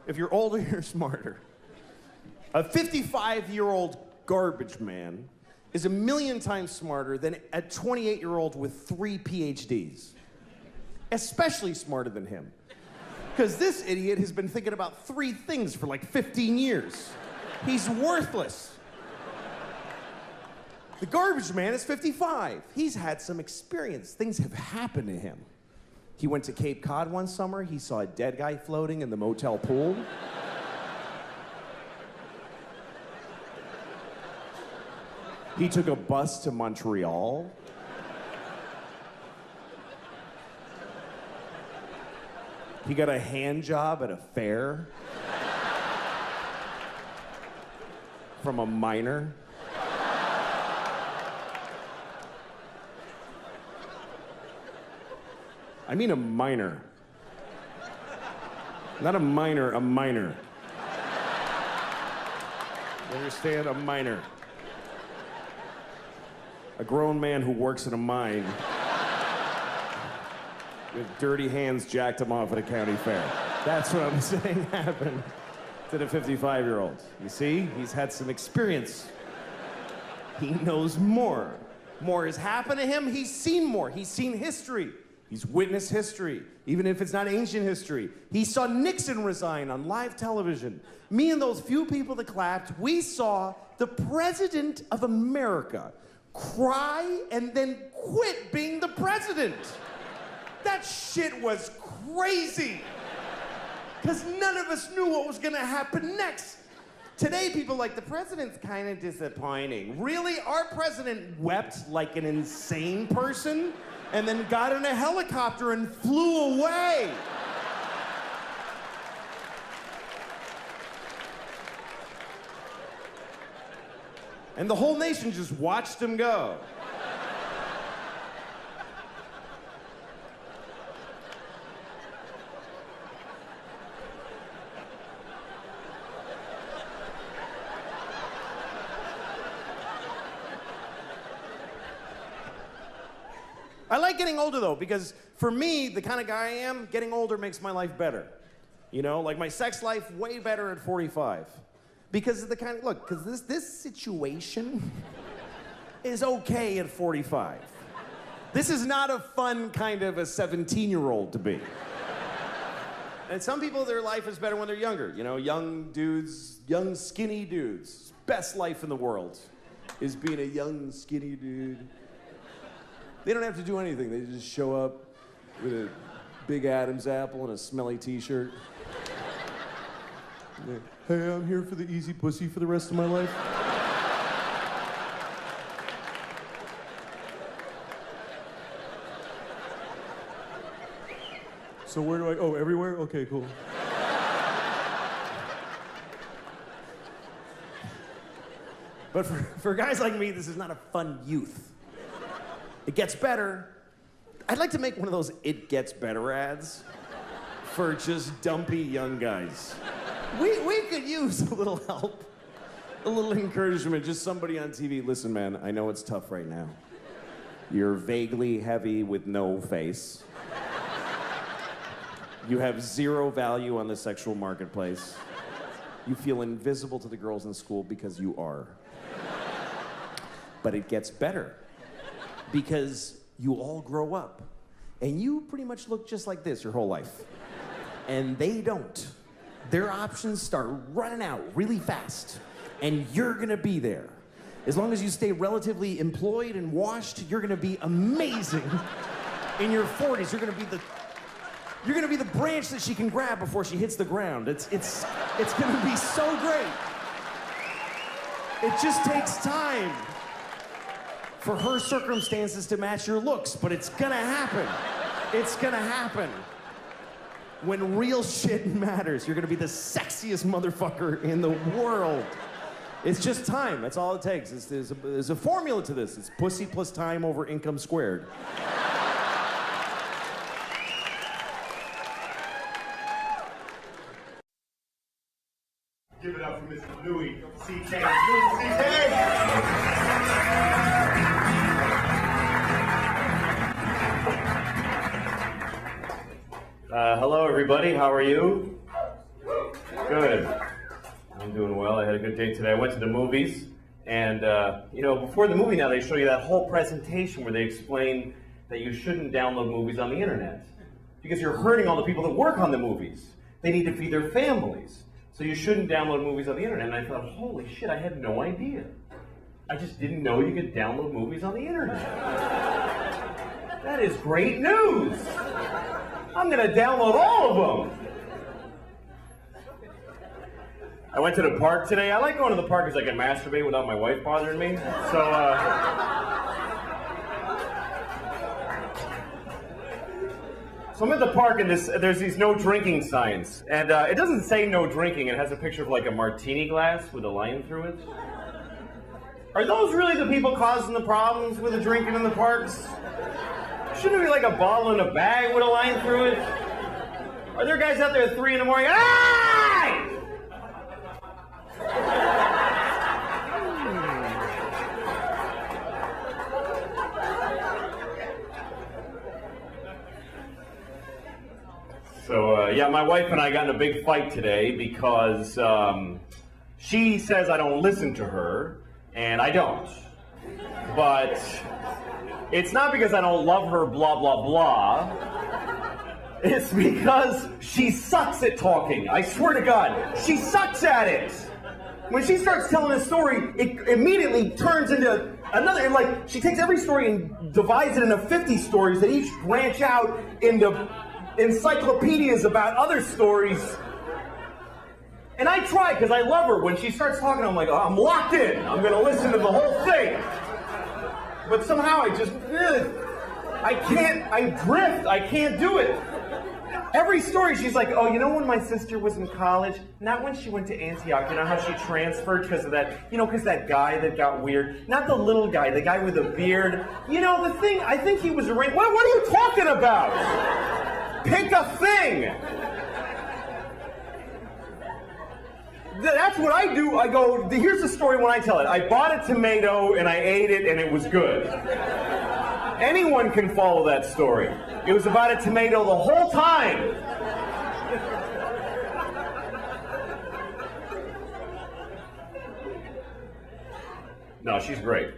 If you're older, you're smarter. A 55-year-old garbage man is 1,000,000 times smarter than a 28-year-old with 3 PhDs. Especially smarter than him. Because this idiot has been thinking about 3 things for like 15 years. He's worthless. The garbage man is 55. He's had some experience. Things have happened to him. He went to Cape Cod one summer. He saw a dead guy floating in the motel pool. He took a bus to Montreal. He got a hand job at a fair from a miner. I mean a minor. Not a minor, a minor. You understand? A minor. A grown man who works in a mine with dirty hands jacked him off at a county fair. That's what I'm saying happened to the 55-year-old. You see? He's had some experience. He knows more. More has happened to him. He's seen more. He's seen history. He's witnessed history, even if it's not ancient history. He saw Nixon resign on live television. Me and those few people that clapped, we saw the president of America cry and then quit being the president. That shit was crazy. Because none of us knew what was gonna happen next. Today, people are like, the president's kind of disappointing. Really? Our president wept like an insane person and then got in a helicopter and flew away. And the whole nation just watched him go. I like getting older, though, because for me, the kind of guy I am, getting older makes my life better. You know, like my sex life, way better at 45. Because of the kind of, look, because this situation is okay at 45. This is not a fun kind of a 17-year-old to be. And some people, their life is better when they're younger. You know, young dudes, young skinny dudes. Best life in the world is being a young skinny dude. They don't have to do anything. They just show up with a big Adam's apple and a smelly t-shirt. Hey, I'm here for the easy pussy for the rest of my life. So where do I, oh, everywhere? Okay, cool. But for guys like me, this is not a fun youth. It gets better. I'd like to make one of those It Gets Better ads for just dumpy young guys. We could use a little help, a little encouragement, just somebody on TV. Listen, man, I know it's tough right now. You're vaguely heavy with no face. You have 0 value on the sexual marketplace. You feel invisible to the girls in school because you are. But it gets better. Because you all grow up, and you pretty much look just like this your whole life. And they don't. Their options start running out really fast, and you're gonna be there. As long as you stay relatively employed and washed, you're gonna be amazing. In your 40s, you're gonna be the branch that she can grab before she hits the ground. It's gonna be so great. It just takes time for her circumstances to match your looks, but it's gonna happen. It's gonna happen. When real shit matters, you're gonna be the sexiest motherfucker in the world. It's just time, that's all it takes. There's a formula to this. It's pussy plus time over income squared. Give it up for Mr. Louie, C.K. C.K. Hello, everybody. How are you? Good. I'm doing well. I had a good day today. I went to the movies, and before the movie now, they show you that whole presentation where they explain that you shouldn't download movies on the internet because you're hurting all the people that work on the movies. They need to feed their families. So you shouldn't download movies on the internet. And I thought, holy shit, I had no idea. I just didn't know you could download movies on the internet. That is great news. I'm going to download all of them. I went to the park today. I like going to the park because I can masturbate without my wife bothering me. So I'm at the park and there's these no drinking signs. And it doesn't say no drinking. It has a picture of like a martini glass with a line through it. Are those really the people causing the problems with the drinking in the parks? Shouldn't it be like a bottle in a bag with a line through it? Are there guys out there at 3 in the morning? Hey! So, my wife and I got in a big fight today because she says I don't listen to her, and I don't. But it's not because I don't love her, blah, blah, blah. It's because she sucks at talking. I swear to God, she sucks at it. When she starts telling a story, it immediately turns into another, like, she takes every story and divides it into 50 stories that each branch out into encyclopedias about other stories. And I try, because I love her. When she starts talking, I'm like, oh, I'm locked in. I'm going to listen to the whole thing. But somehow I drift. I can't do it. Every story, she's like, oh, you know when my sister was in college? Not when she went to Antioch. You know how she transferred because of that, because that guy that got weird? Not the little guy, the guy with the beard. The thing, I think he was arranged. What are you talking about? Pick a thing. That's what I do. I go, here's the story when I tell it. I bought a tomato and I ate it and it was good. Anyone can follow that story. It was about a tomato the whole time. No, she's great.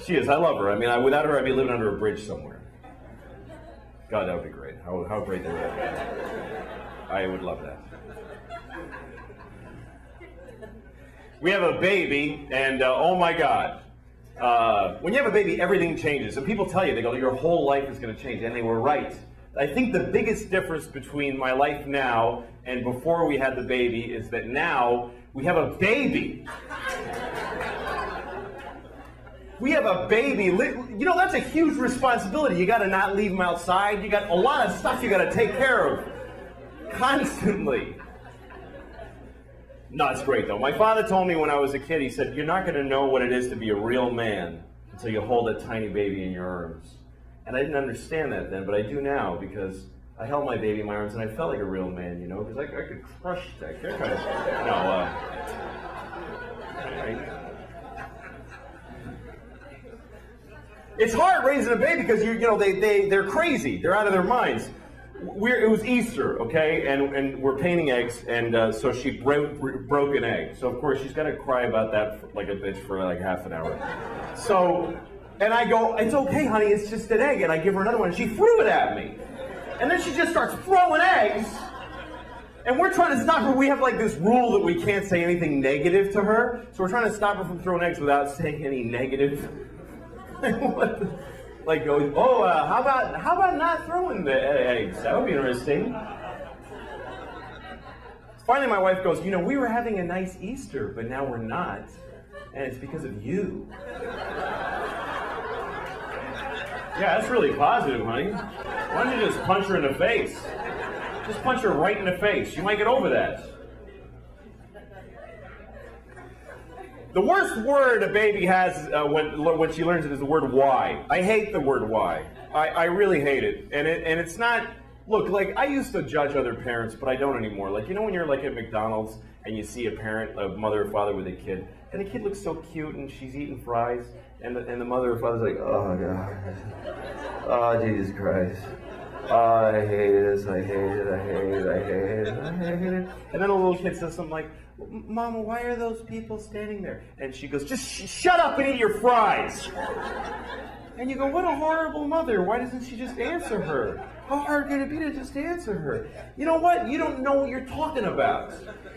She is. I love her. I mean, without her, I'd be living under a bridge somewhere. God, that would be great. How great that would be. I would love that. We have a baby, and oh my God. When you have a baby, everything changes. And people tell you, they go, your whole life is going to change. And they were right. I think the biggest difference between my life now and before we had the baby is that now we have a baby. We have a baby. That's a huge responsibility. You got to not leave him outside. You got a lot of stuff you got to take care of constantly. No, it's great, though. My father told me when I was a kid, he said, you're not going to know what it is to be a real man until you hold that tiny baby in your arms. And I didn't understand that then, but I do now, because I held my baby in my arms and I felt like a real man, because I could crush that. It's hard raising a baby because they're crazy. They're out of their minds. It was Easter, okay, and we're painting eggs, and so she broke an egg. So of course she's got to cry about that like a bitch for like half an hour. So, and I go, it's okay, honey, it's just an egg, and I give her another one, and she threw it at me, and then she just starts throwing eggs, and we're trying to stop her. We have like this rule that we can't say anything negative to her, so we're trying to stop her from throwing eggs without saying any negative. Like going, how about not throwing the eggs? That would be interesting. Finally, my wife goes, we were having a nice Easter, but now we're not, and it's because of you. Yeah, that's really positive, honey. Why don't you just punch her in the face? Just punch her right in the face. You might get over that. The worst word a baby has when she learns it is the word why. I hate the word why. I really hate it. And it's not, look, like I used to judge other parents, but I don't anymore. Like, when you're like at McDonald's and you see a mother or father with a kid, and the kid looks so cute and she's eating fries, and the mother or father's like, oh God, oh Jesus Christ. I hate this, I hate it, I hate it, I hate it, I hate it. And then a little kid says something like, Mama, why are those people standing there? And she goes, just shut up and eat your fries. And you go, what a horrible mother. Why doesn't she just answer her? How hard can it be to just answer her? You know what? You don't know what you're talking about.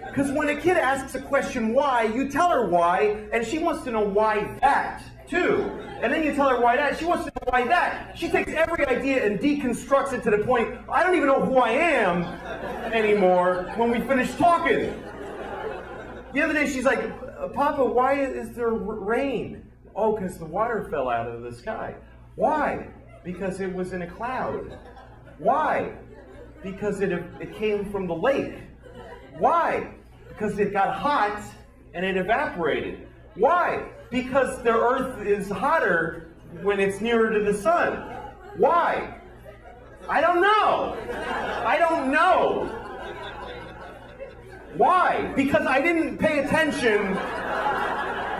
Because when a kid asks a question why, you tell her why, and she wants to know why that, too. And then you tell her why that, she wants to know why that. She takes every idea and deconstructs it to the point, I don't even know who I am anymore when we finish talking. The other day she's like, Papa, why is there rain? Oh, because the water fell out of the sky. Why? Because it was in a cloud. Why? Because it came from the lake. Why? Because it got hot and it evaporated. Why? Because the earth is hotter when it's nearer to the sun. Why? I don't know. I don't know. Why? Because I didn't pay attention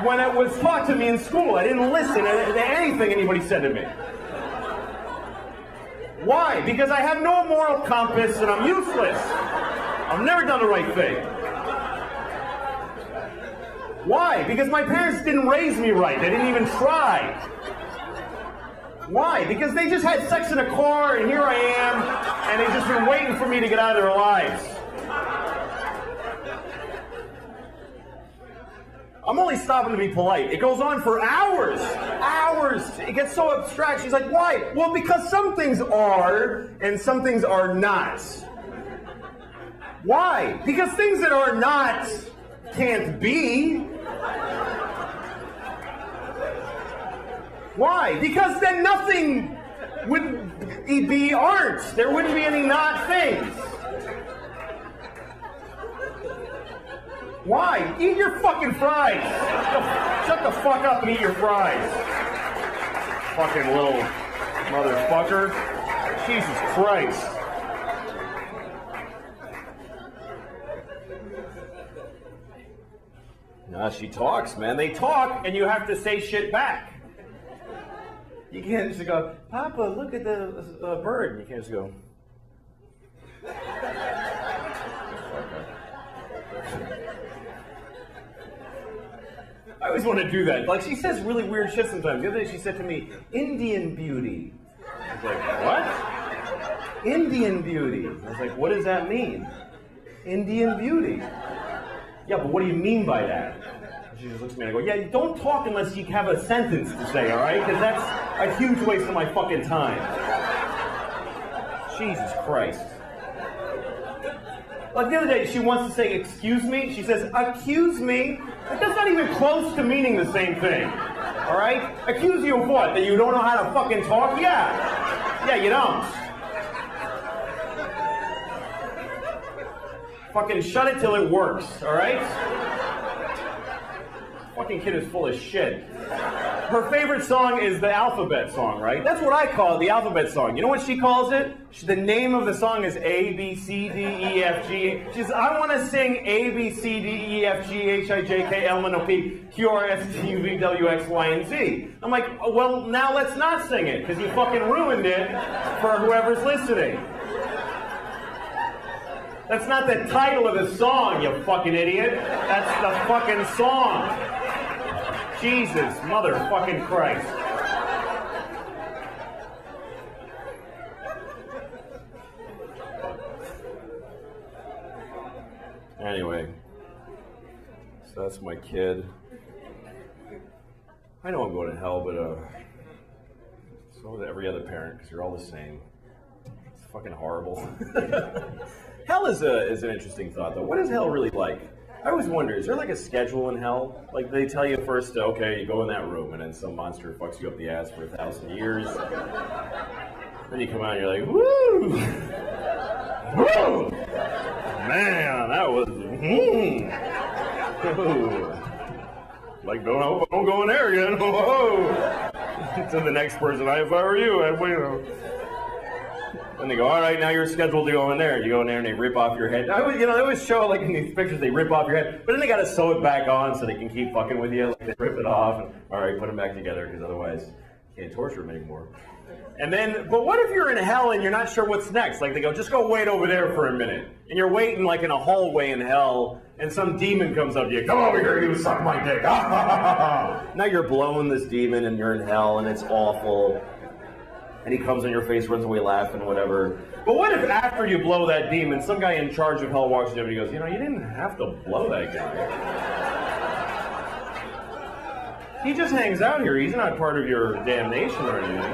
when it was taught to me in school. I didn't listen to anything anybody said to me. Why? Because I have no moral compass and I'm useless. I've never done the right thing. Why? Because my parents didn't raise me right. They didn't even try. Why? Because they just had sex in a car and here I am and they've just been waiting for me to get out of their lives. I'm only stopping to be polite. It goes on for hours. Hours. It gets so abstract. She's like, why? Well, because some things are and some things are not. Why? Because things that are not can't be. Why? Because then nothing would be aren't. There wouldn't be any not things. Why? Eat your fucking fries. Shut the fuck up and eat your fries. Fucking little motherfucker. Jesus Christ. Nah, she talks, man. They talk, and you have to say shit back. You can't just go, Papa, look at the bird. You can't just go. I always want to do that. Like, she says really weird shit sometimes. The other day she said to me, Indian beauty. I was like, what? Indian beauty. I was like, what does that mean? Indian beauty. Yeah, but what do you mean by that? She just looks at me and I go, yeah, don't talk unless you have a sentence to say, all right? Because that's a huge waste of my fucking time. Jesus Christ. Like the other day, she wants to say, excuse me. She says, accuse me. Like, that's not even close to meaning the same thing. All right? Accuse you of what? That you don't know how to fucking talk? Yeah. Yeah, you don't. Fucking shut it till it works, all right? Fucking kid is full of shit. Her favorite song is the alphabet song, right? That's what I call it, the alphabet song. You know what she calls it? The name of the song is A, B, C, D, E, F, G. She says, I want to sing A, B, C, D, E, F, G, H, I, J, K, L, M, N, O, P, Q, R, S, T, U, V, W, X, Y, and Z. I'm like, well, now let's not sing it, because you fucking ruined it for whoever's listening. That's not the title of the song, you fucking idiot. That's the fucking song. Jesus, motherfucking Christ. Anyway, so that's my kid. I know I'm going to hell, but so is every other parent, because you're all the same. It's fucking horrible. Hell is an interesting thought, though. What is hell really like? I always wonder, is there like a schedule in hell? Like they tell you first, okay, you go in that room, and then some monster fucks you up the ass for 1,000 years. Then you come out and you're like, woo! Woo! Man, that was, Like, don't go in there again. Whoa! To the next person, if I were you, I'd wait. And they go, all right, now you're scheduled to go in there. You go in there and they rip off your head. They always show, like in these pictures, they rip off your head. But then they got to sew it back on so they can keep fucking with you. Like they rip it off and, all right, put them back together because otherwise you can't torture him anymore. And then, but what if you're in hell and you're not sure what's next? Like they go, just go wait over there for a minute. And you're waiting like in a hallway in hell, and some demon comes up to you, come over here, you suck my dick. Now you're blowing this demon and you're in hell and it's awful. And he comes on your face, runs away laughing, whatever. But what if after you blow that demon, some guy in charge of hell walks you up and he goes, you know, you didn't have to blow that guy. He just hangs out here. He's not part of your damnation or anything.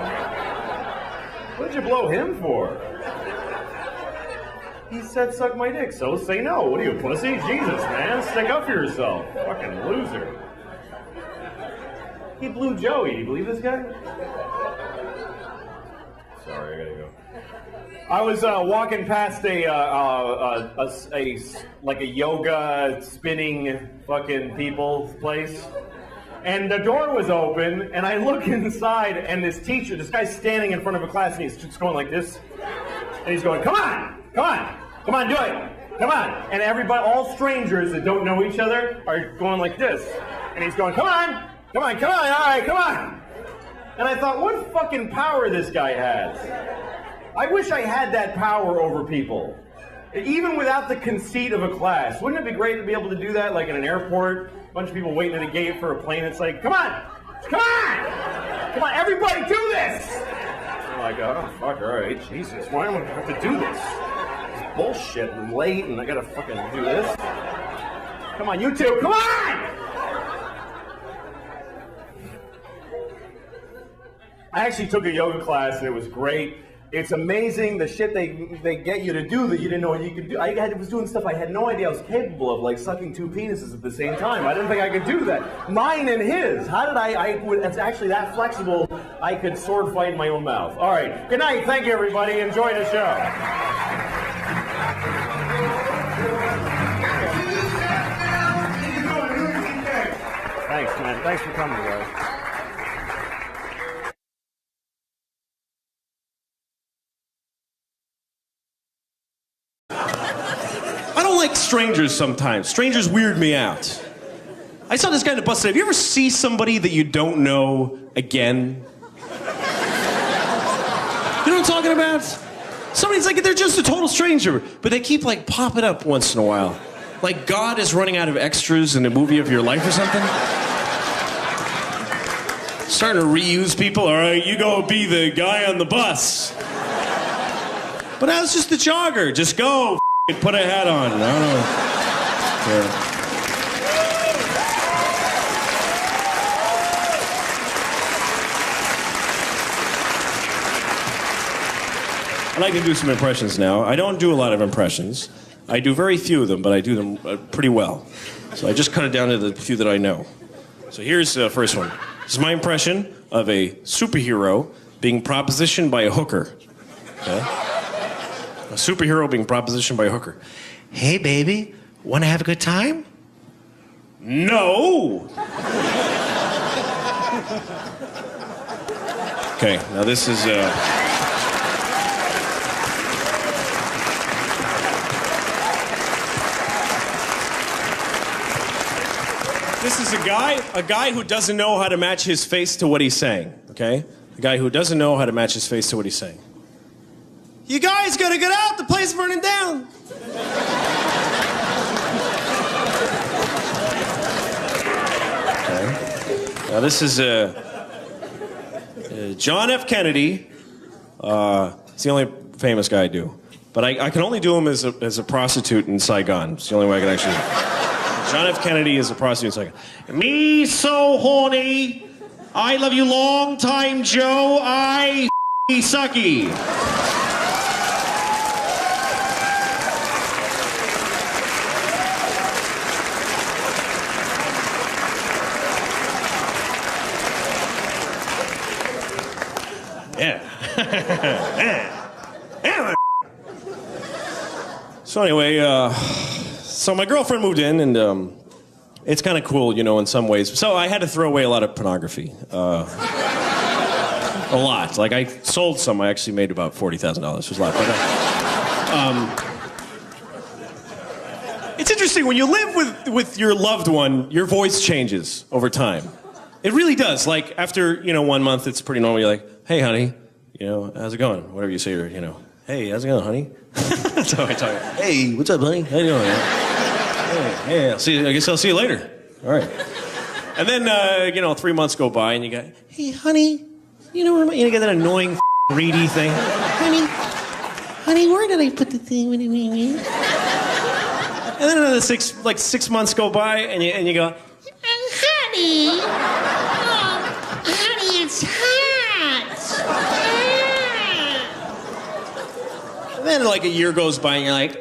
What did you blow him for? He said, suck my dick, so say no. What are you, pussy? Jesus, man, stick up for yourself. Fucking loser. He blew Joey. Do you believe this guy? Sorry, I gotta go. I was walking past a yoga spinning fucking people place. And the door was open, and I look inside, and this guy's standing in front of a class, and he's just going like this. And he's going, come on, do it, come on. And everybody, all strangers that don't know each other, are going like this. And he's going, come on, all right, come on. And I thought, what fucking power this guy has. I wish I had that power over people. Even without the conceit of a class. Wouldn't it be great to be able to do that, like in an airport? A bunch of people waiting at a gate for a plane. It's like, come on, everybody do this. I'm like, oh, fuck, all right, Jesus, why am I have to do this? It's bullshit and late, and I gotta fucking do this. Come on, you two, come on! I actually took a yoga class, and it was great. It's amazing the shit they get you to do that you didn't know you could do. I was doing stuff I had no idea I was capable of, like sucking two penises at the same time. I didn't think I could do that. Mine and his. How did it's actually that flexible, I could sword fight in my own mouth. All right. Good night. Thank you, everybody. Enjoy the show. Thanks, man. Thanks for coming, guys. I don't like strangers sometimes. Strangers weird me out. I saw this guy in the bus today. Have you ever see somebody that you don't know again? You know what I'm talking about? Somebody's like, they're just a total stranger, but they keep like popping up once in a while. Like God is running out of extras in a movie of your life or something. Starting to reuse people. All right, you go be the guy on the bus. But I was just the jogger. Just go. Put a hat on. I don't know. Yeah. I'd like to do some impressions now. I don't do a lot of impressions. I do very few of them, but I do them pretty well. So I just cut it down to the few that I know. So here's the first one. This is my impression of a superhero being propositioned by a hooker. Okay? A superhero being propositioned by a hooker. Hey, baby, want to have a good time? No! Okay, now this is, This is a guy who doesn't know how to match his face to what he's saying, okay? A guy who doesn't know how to match his face to what he's saying. You guys gotta get out, the place is burning down. Okay. Now this is John F. Kennedy. It's the only famous guy I do. But I can only do him as a prostitute in Saigon. It's the only way I can actually do it. John F. Kennedy is a prostitute in Saigon. Me so horny. I love you long time, Joe. I sucky. Yeah. So anyway, so my girlfriend moved in, and it's kind of cool, you know, in some ways. So I had to throw away a lot of pornography. A lot. Like, I sold some. I actually made about $40,000. It was a lot. But, it's interesting. When you live with your loved one, your voice changes over time. It really does. Like, after, 1 month, it's pretty normal. You're like, hey, honey, how's it going? Whatever you say, hey, how's it going, honey? That's how I talk. Hey, what's up, honey? How you doing, man? Hey, I guess I'll see you later. All right. And then, 3 months go by, and you go, hey, honey, you get that annoying greedy thing. Honey, where did I put the thing? And then another 6 months go by, and you go, honey, honey, it's hot. and then like a year goes by, and you're like,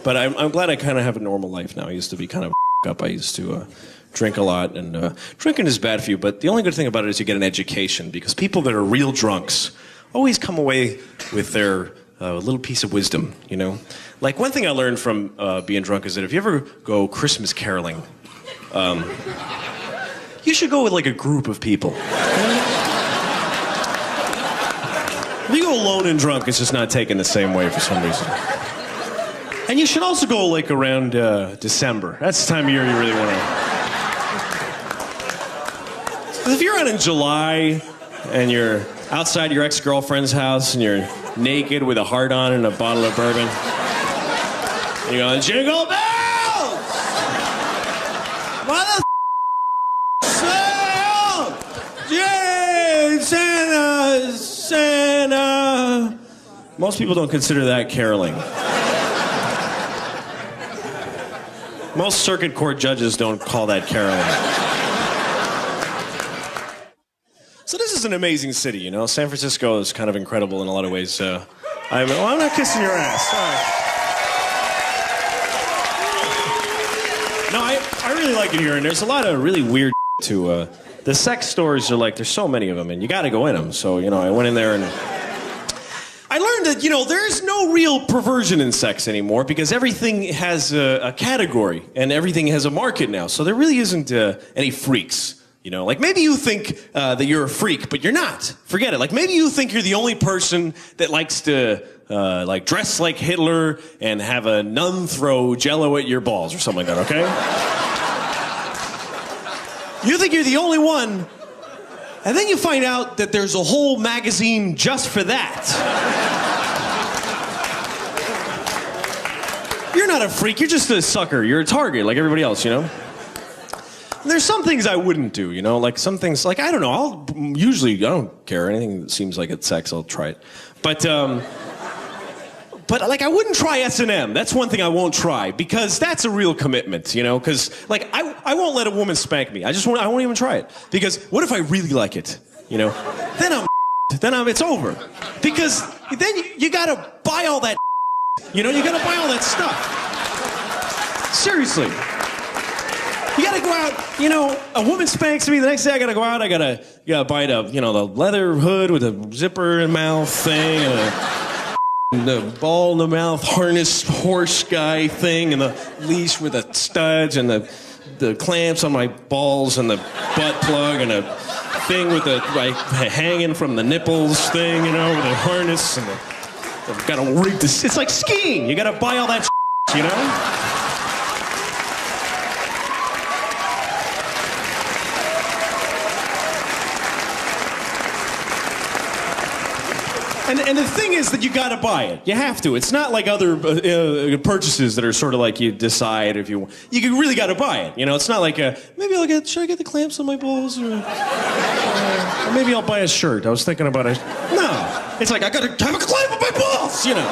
but I'm glad I kind of have a normal life now. I used to be kind of up. I used to drink a lot, and drinking is bad for you, but the only good thing about it is you get an education, because people that are real drunks always come away with their little piece of wisdom, you know? Like, one thing I learned from being drunk is that if you ever go Christmas caroling, you should go with, like, a group of people. If you go alone and drunk, it's just not taken the same way for some reason. And you should also go, like, around December. That's the time of year you really want to. Because if you're out in July and you're outside your ex-girlfriend's house and you're naked with a heart on and a bottle of bourbon, you go, jingle bells! What the Santa. Most people don't consider that caroling. Most circuit court judges don't call that caroling. So this is an amazing city, you know? San Francisco is kind of incredible in a lot of ways. I'm not kissing your ass. Sorry. No, I really like it here, and there's a lot of really weird to the sex stores are like, there's so many of them, and you got to go in them. So, you know, I went in there and I learned that, you know, there's no real perversion in sex anymore, because everything has a category and everything has a market now. So there really isn't any freaks, you know? Like, maybe you think that you're a freak, but you're not. Forget it. Like, maybe you think you're the only person that likes to like dress like Hitler and have a nun throw Jell-O at your balls or something like that, okay? You think you're the only one, and then you find out that there's a whole magazine just for that. You're not a freak, you're just a sucker. You're a target like everybody else, you know? There's some things I wouldn't do, you know? Like, some things, like, I don't know, I don't care. Anything that seems like it's sex, I'll try it. But like, I wouldn't try S&M. That's one thing I won't try, because that's a real commitment, you know? Because, like, I won't let a woman spank me. I won't even try it. Because what if I really like it, you know? Then it's over. Because then you gotta buy all that, you know? You gotta buy all that stuff. Seriously. You gotta go out, you know, a woman spanks me, the next day I gotta go out, I gotta buy the, you know, the leather hood with a zipper in mouth thing, and the ball in the mouth harness horse guy thing, and the leash with the studs, and the clamps on my balls, and the butt plug, and a thing with the, like, hanging from the nipples thing, you know, with a harness, and I've gotta rig this. It's like skiing. You gotta buy all that you know? And the thing is that you gotta buy it. You have to. It's not like other purchases that are sort of like you decide if you really gotta buy it. You know, it's not like maybe should I get the clamps on my balls, or maybe I'll buy a shirt. I was thinking about it. No, it's like I gotta have a clamp on my balls. You know.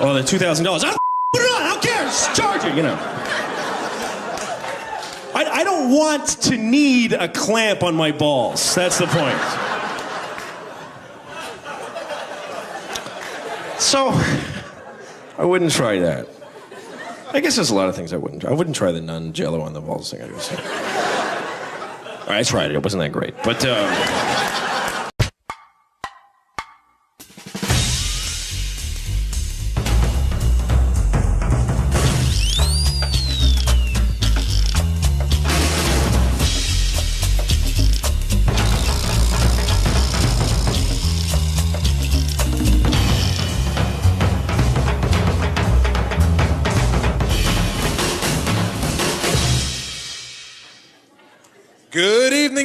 Oh, the $2,000. I'll put it on. I don't care. Just charge it. You know. I don't want to need a clamp on my balls. That's the point. So, I wouldn't try that. I guess there's a lot of things I wouldn't try. I wouldn't try the nun Jell-O on the balls thing. I tried it. It wasn't that great. But,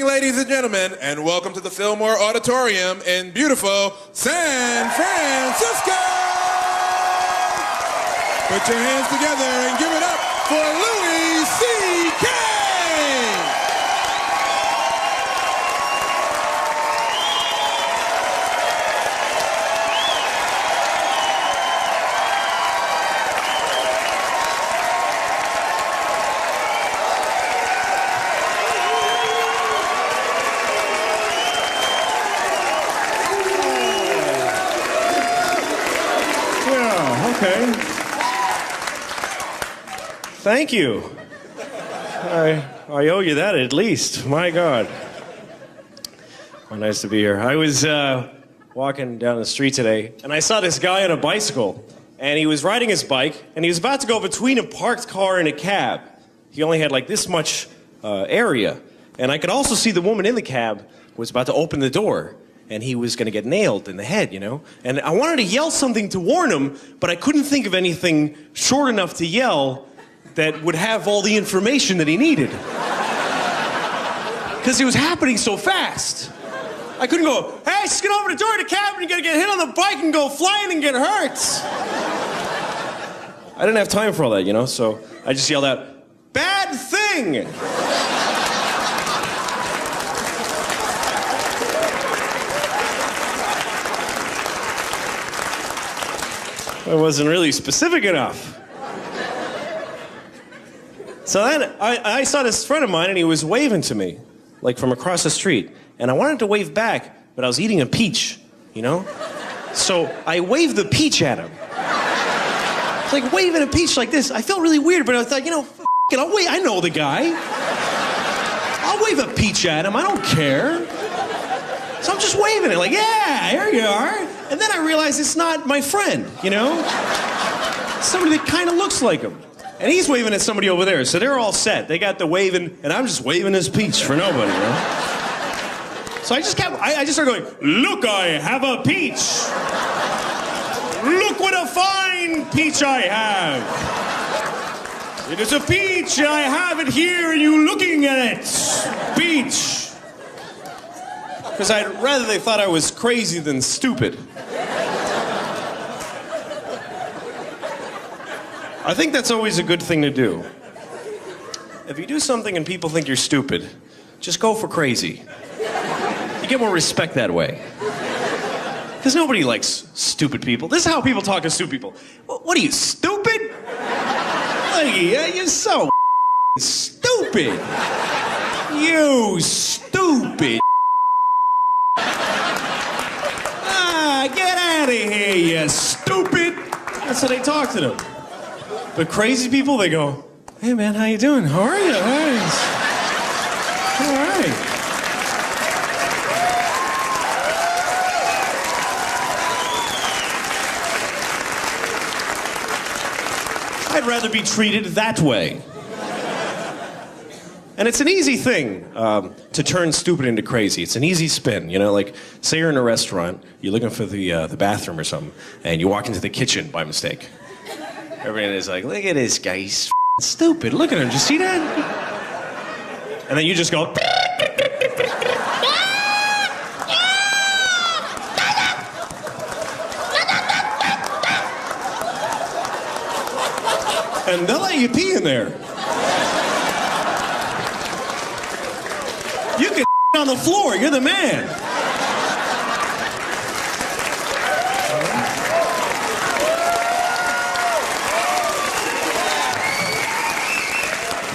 ladies and gentlemen, and welcome to the Fillmore Auditorium in beautiful San Francisco! Put your hands together and give it up for Louie C.K. Okay. Thank you. I owe you that at least. My God. Well, nice to be here. I was walking down the street today, and I saw this guy on a bicycle, and he was riding his bike, and he was about to go between a parked car and a cab. He only had like this much area, and I could also see the woman in the cab was about to open the door. And he was going to get nailed in the head, you know? And I wanted to yell something to warn him, but I couldn't think of anything short enough to yell that would have all the information that he needed. Because it was happening so fast. I couldn't go, hey, just get over the door of the cab and you're going to get hit on the bike and go flying and get hurt. I didn't have time for all that, you know? So I just yelled out, bad thing! I wasn't really specific enough. So then I saw this friend of mine and he was waving to me, like from across the street. And I wanted to wave back, but I was eating a peach, you know? So I waved the peach at him. It's like waving a peach like this. I felt really weird, but I thought, you know, f it, I'll wait. I know the guy. I'll wave a peach at him. I don't care. So I'm just waving it like, yeah, here you are. And then I realized it's not my friend, you know? Somebody that kind of looks like him. And he's waving at somebody over there, so they're all set. They got the waving, and I'm just waving this peach for nobody, you know? So I just started going, look, I have a peach. Look what a fine peach I have. It is a peach, and I have it here, and you looking at it. Peach. Because I'd rather they thought I was crazy than stupid. I think that's always a good thing to do. If you do something and people think you're stupid, just go for crazy. You get more respect that way. Because nobody likes stupid people. This is how people talk to stupid people. What are you, stupid? You're so stupid. You stupid. Get out of here, you stupid. That's how they talk to them. But crazy people, they go, hey man, how you doing? How are you? Nice. All right. I'd rather be treated that way. And it's an easy thing to turn stupid into crazy. It's an easy spin, you know? Like, say you're in a restaurant, you're looking for the bathroom or something, and you walk into the kitchen by mistake. Everyone is like, look at this guy, he's stupid. Look at him, did you see that? And then you just go... and they'll let you pee in there. You can on the floor, you're the man.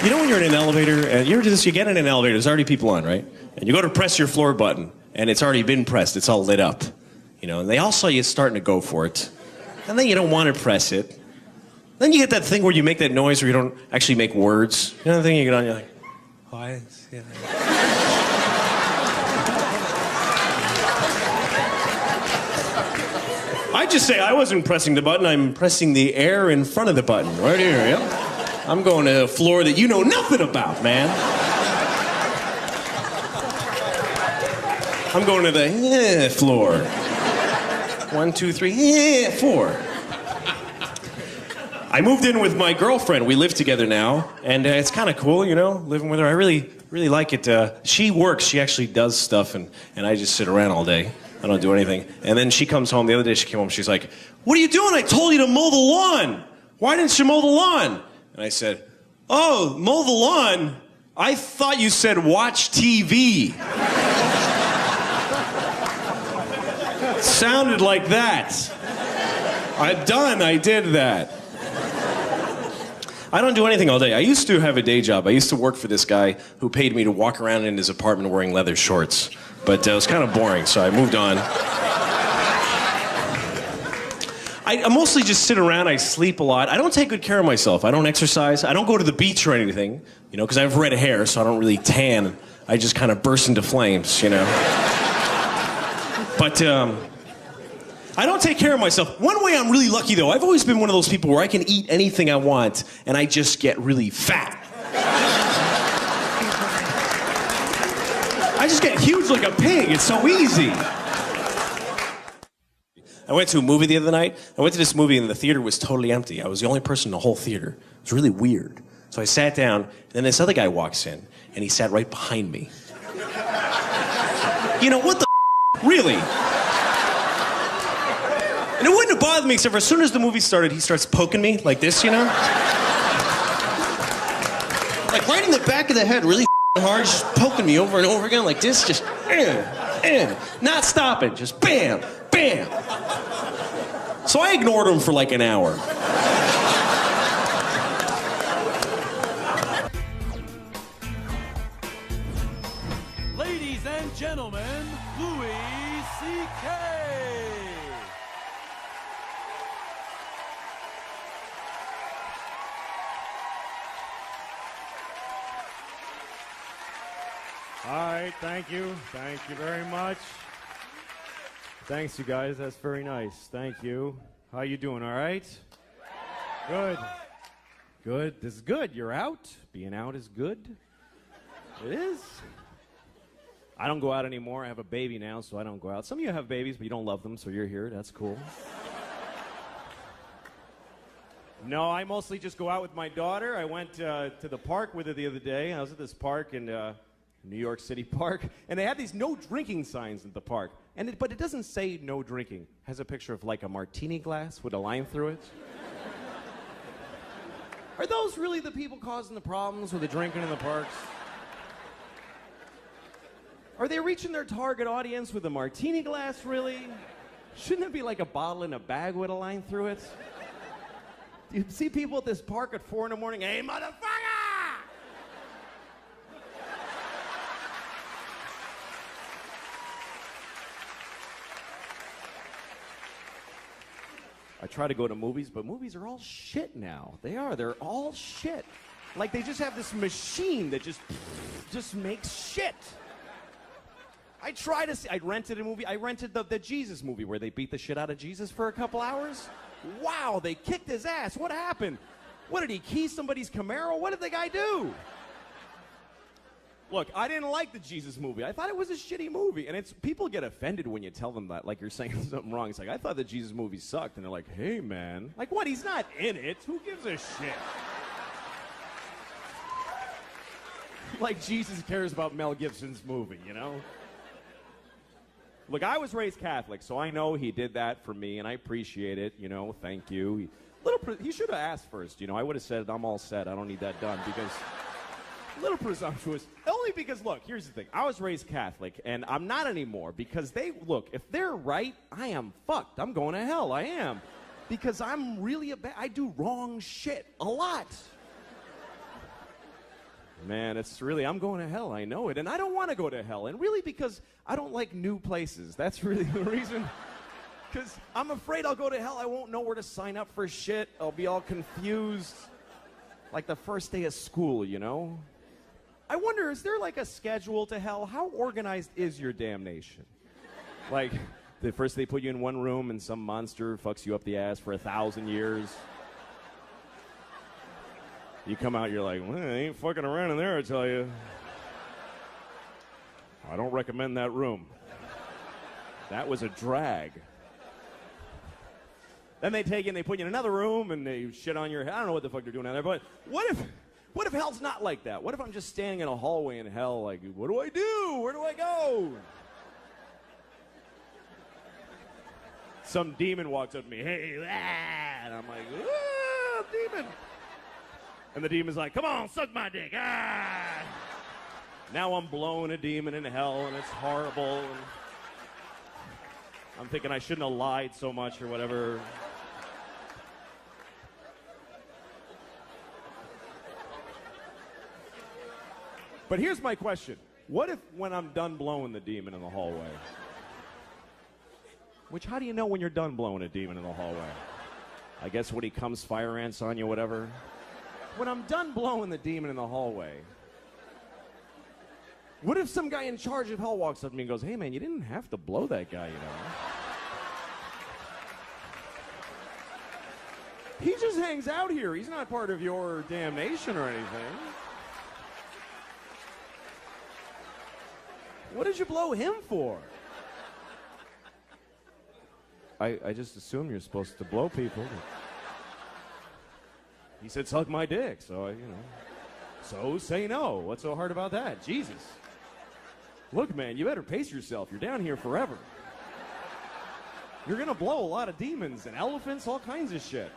You know when you're in an elevator, and you ever do this, you get in an elevator, there's already people on, right? And you go to press your floor button, and it's already been pressed, it's all lit up. You know, and they all saw you starting to go for it. And then you don't want to press it. Then you get that thing where you make that noise where you don't actually make words. You know the thing you get on, you're like, why? Yeah. I just say I wasn't pressing the button, I'm pressing the air in front of the button, right here, yeah? I'm going to a floor that you know nothing about, man. I'm going to the floor. 1, 2, 3, 4. I moved in with my girlfriend. We live together now, and it's kind of cool, you know, living with her. I really Really like it. She works. She actually does stuff, and I just sit around all day. I don't do anything. And then she comes home. The other day she came home. She's like, "What are you doing? I told you to mow the lawn. Why didn't you mow the lawn?" And I said, "Oh, mow the lawn? I thought you said watch TV." Sounded like that. I did that. I don't do anything all day. I used to have a day job. I used to work for this guy who paid me to walk around in his apartment wearing leather shorts. But it was kind of boring, so I moved on. I mostly just sit around. I sleep a lot. I don't take good care of myself. I don't exercise. I don't go to the beach or anything, you know, because I have red hair, so I don't really tan. I just kind of burst into flames, you know. But I don't take care of myself. One way I'm really lucky, though, I've always been one of those people where I can eat anything I want, and I just get really fat. I just get huge like a pig. It's so easy. I went to a movie the other night. I went to this movie, and the theater was totally empty. I was the only person in the whole theater. It was really weird. So I sat down, and then this other guy walks in, and he sat right behind me. You know, what the really? And it wouldn't have bothered me, except for as soon as the movie started, he starts poking me like this, you know? Like right in the back of the head, really hard, just poking me over and over again like this, just not stopping, just bam, bam. So I ignored him for like an hour. Ladies and gentlemen, Louie C.K. All right, thank you. Thank you very much. Thanks, you guys. That's very nice. Thank you. How you doing, all right? Good. Good. This is good. You're out. Being out is good. It is. I don't go out anymore. I have a baby now, so I don't go out. Some of you have babies, but you don't love them, so you're here. That's cool. No, I mostly just go out with my daughter. I went to the park with her the other day. I was at this park in New York City Park, and they had these no drinking signs at the park. But it doesn't say no drinking. It has a picture of like a martini glass with a line through it. Are those really the people causing the problems with the drinking in the parks? Are they reaching their target audience with a martini glass, really? Shouldn't it be like a bottle in a bag with a line through it? You see people at this park at 4 in the morning, "Hey, motherfucker!" I try to go to movies, but movies are all shit now. They are. They're all shit. Like, they just have this machine that just makes shit. I try to see. I rented a movie. I rented the Jesus movie where they beat the shit out of Jesus for a couple hours. Wow, they kicked his ass. What happened? What, did he key somebody's Camaro? What did the guy do? Look, I didn't like the Jesus movie. I thought it was a shitty movie. And people get offended when you tell them that, like you're saying something wrong. It's like, I thought the Jesus movie sucked. And they're like, hey, man. Like, what? He's not in it. Who gives a shit? Like Jesus cares about Mel Gibson's movie, you know? Look, I was raised Catholic, so I know he did that for me, and I appreciate it, you know, thank you. He should have asked first, you know. I would have said, I'm all set, I don't need that done, because a little presumptuous. Only because, look, here's the thing. I was raised Catholic, and I'm not anymore, because look, if they're right, I am fucked. I'm going to hell, I am. Because I'm really I do wrong shit a lot. Man, I'm going to hell, I know it, and I don't want to go to hell, and really because I don't like new places. That's really the reason, because I'm afraid I'll go to hell, I won't know where to sign up for shit, I'll be all confused, like the first day of school, you know? I wonder, is there like a schedule to hell? How organized is your damnation? Like, the first they put you in one room and some monster fucks you up the ass for 1,000 years. You come out, you're like, well, I ain't fucking around in there, I tell you. I don't recommend that room. That was a drag. Then they take you and they put you in another room and they shit on your head. I don't know what the fuck they're doing out there, but what What if hell's not like that? What if I'm just standing in a hallway in hell, like, what do I do? Where do I go? Some demon walks up to me, hey, and I'm like, ah, demon. And the demon's like, come on, suck my dick. Ah. Now I'm blowing a demon in hell, and it's horrible. And I'm thinking I shouldn't have lied so much or whatever. But here's my question. What if when I'm done blowing the demon in the hallway? Which, how do you know when you're done blowing a demon in the hallway? I guess when he comes fire ants on you, whatever. When I'm done blowing the demon in the hallway, what if some guy in charge of hell walks up to me and goes, hey man, you didn't have to blow that guy, you know? He just hangs out here. He's not part of your damnation or anything. What did you blow him for? I just assume you're supposed to blow people. He said, suck my dick, so I, So say no. What's so hard about that? Jesus. Look, man, you better pace yourself. You're down here forever. You're gonna blow a lot of demons and elephants, all kinds of shit.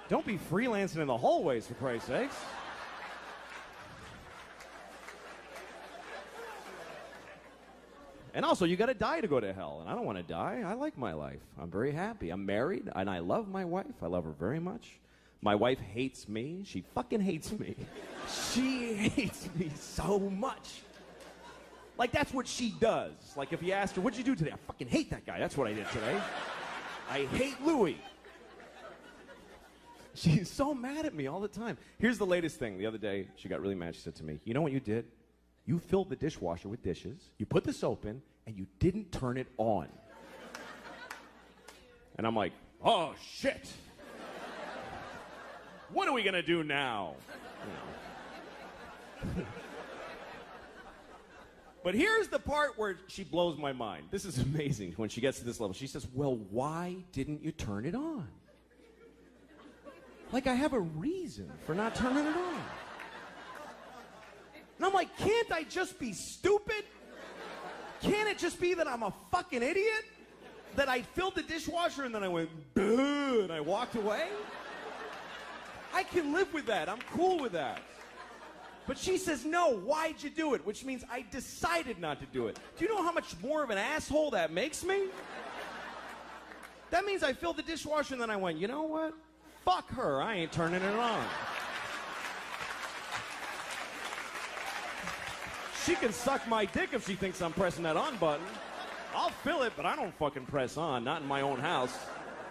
Don't be freelancing in the hallways, for Christ's sakes. And also, you gotta die to go to hell, and I don't want to die. I like my life. I'm very happy. I'm married, and I love my wife. I love her very much. My wife hates me. She fucking hates me. She hates me so much. Like, that's what she does. Like, if you asked her, what'd you do today? I fucking hate that guy. That's what I did today. I hate Louie. She's so mad at me all the time. Here's the latest thing. The other day, she got really mad. She said to me, you know what you did? You filled the dishwasher with dishes, you put the soap in, and you didn't turn it on. And I'm like, oh, shit. What are we gonna do now? But here's the part where she blows my mind. This is amazing when she gets to this level. She says, well, why didn't you turn it on? Like I have a reason for not turning it on. And I'm like, can't I just be stupid? Can't it just be that I'm a fucking idiot? That I filled the dishwasher and then I went, duh, and I walked away? I can live with that. I'm cool with that. But she says, no, why'd you do it? Which means I decided not to do it. Do you know how much more of an asshole that makes me? That means I filled the dishwasher and then I went, you know what? Fuck her. I ain't turning it on. She can suck my dick if she thinks I'm pressing that on button. I'll fill it, but I don't fucking press on, not in my own house.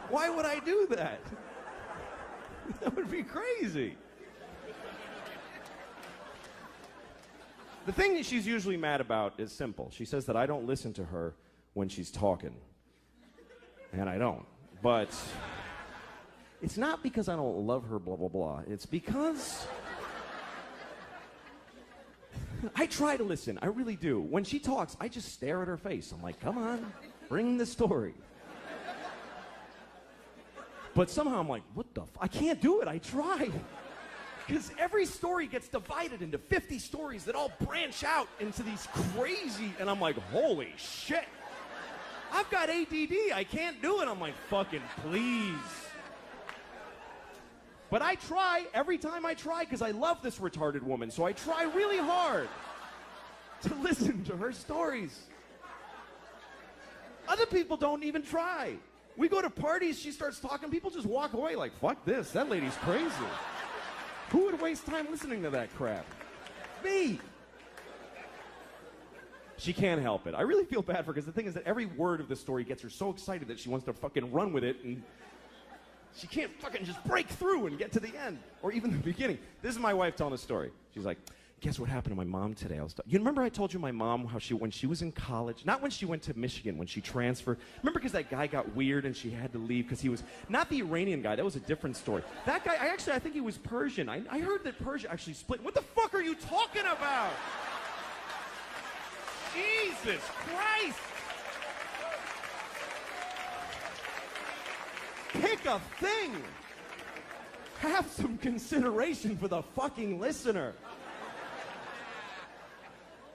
Why would I do that? That would be crazy. The thing that she's usually mad about is simple. She says that I don't listen to her when she's talking. And I don't. But it's not because I don't love her, blah, blah, blah. It's because I try to listen. I really do. When she talks, I just stare at her face. I'm like, come on, bring the story. But somehow I'm like, what the I can't do it. I try. Because every story gets divided into 50 stories that all branch out into these crazy, and I'm like, holy shit. I've got ADD. I can't do it. I'm like, fucking please. But I try every time I try because I love this retarded woman. So I try really hard to listen to her stories. Other people don't even try. We go to parties, she starts talking, people just walk away like, fuck this, that lady's crazy. Who would waste time listening to that crap? Me. She can't help it. I really feel bad for her because the thing is that every word of the story gets her so excited that she wants to fucking run with it, and she can't fucking just break through and get to the end or even the beginning. This is my wife telling a story. She's like, guess what happened to my mom today? You remember I told you my mom how when she was in college, not when she went to Michigan, when she transferred. Remember because that guy got weird and she had to leave because he was not the Iranian guy. That was a different story. That guy, I think he was Persian. I heard that Persia actually split. What the fuck are you talking about? Jesus Christ! Pick a thing. Have some consideration for the fucking listener.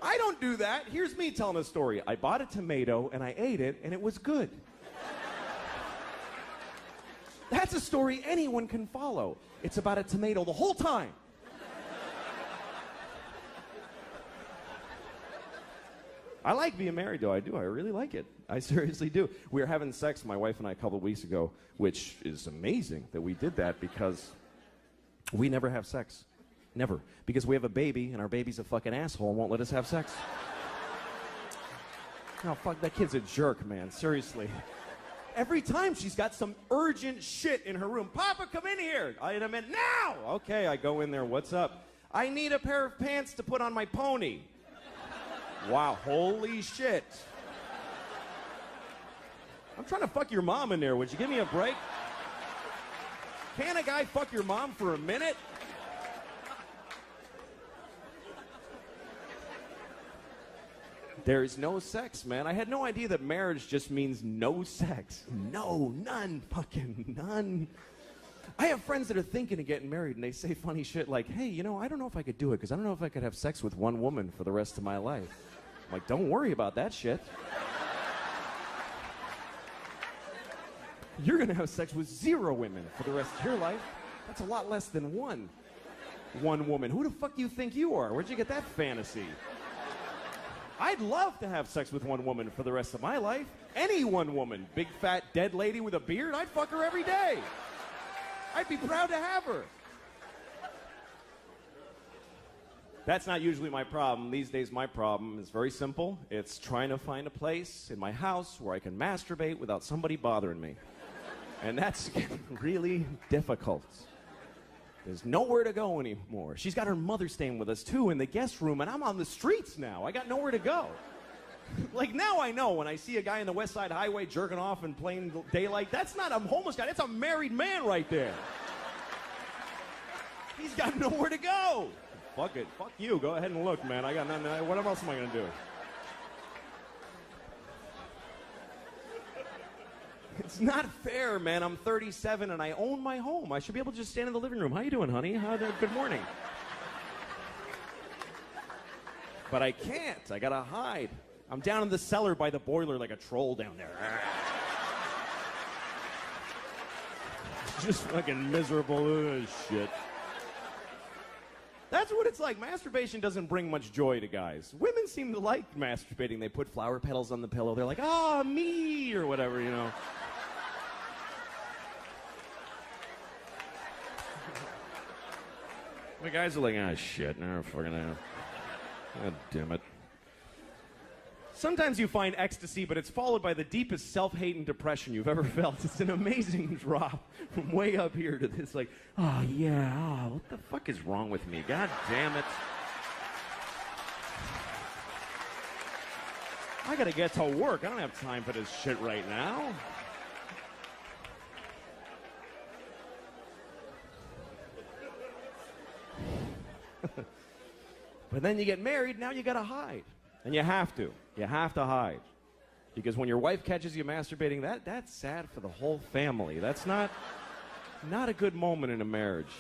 I don't do that. Here's me telling a story. I bought a tomato and I ate it and it was good. That's a story anyone can follow. It's about a tomato the whole time. I like being married, though. I do. I really like it. I seriously do. We were having sex, my wife and I, a couple of weeks ago, which is amazing that we did that because we never have sex. Never. Because we have a baby, and our baby's a fucking asshole and won't let us have sex. No, fuck, that kid's a jerk, man. Seriously. Every time she's got some urgent shit in her room. Papa, come in here. In a minute. Now! Okay, I go in there. What's up? I need a pair of pants to put on my pony. Wow, holy shit. I'm trying to fuck your mom in there. Would you give me a break? Can a guy fuck your mom for a minute? There's no sex, man. I had no idea that marriage just means no sex. No, none, fucking none. I have friends that are thinking of getting married, and they say funny shit like, hey, you know, I don't know if I could do it, because I don't know if I could have sex with one woman for the rest of my life. I'm like, don't worry about that shit. You're going to have sex with 0 women for the rest of your life. That's a lot less than one woman. Who the fuck do you think you are? Where'd you get that fantasy? I'd love to have sex with one woman for the rest of my life. Any one woman. Big, fat, dead lady with a beard, I'd fuck her every day. I'd be proud to have her. That's not usually my problem. These days, my problem is very simple. It's trying to find a place in my house where I can masturbate without somebody bothering me. And that's really difficult. There's nowhere to go anymore. She's got her mother staying with us, too, in the guest room, and I'm on the streets now. I got nowhere to go. Like, now I know when I see a guy on the West Side Highway jerking off in plain daylight, that's not a homeless guy. That's a married man right there. He's got nowhere to go. Fuck it. Fuck you. Go ahead and look, man. I got nothing. What else am I going to do? It's not fair, man. I'm 37 and I own my home. I should be able to just stand in the living room. How you doing, honey? Good morning. But I can't. I got to hide. I'm down in the cellar by the boiler like a troll down there. Just fucking miserable shit. That's what it's like. Masturbation doesn't bring much joy to guys. Women seem to like masturbating. They put flower petals on the pillow. They're like, ah, me, or whatever, you know. The guys are like, ah, shit, no, fucking hell. God damn it. Sometimes you find ecstasy, but it's followed by the deepest self-hate and depression you've ever felt. It's an amazing drop from way up here to this, like, oh, yeah, oh, what the fuck is wrong with me? God damn it. I gotta get to work. I don't have time for this shit right now. But then you get married, now you gotta hide. And you have to. You have to hide. Because when your wife catches you masturbating, that's sad for the whole family. That's not a good moment in a marriage.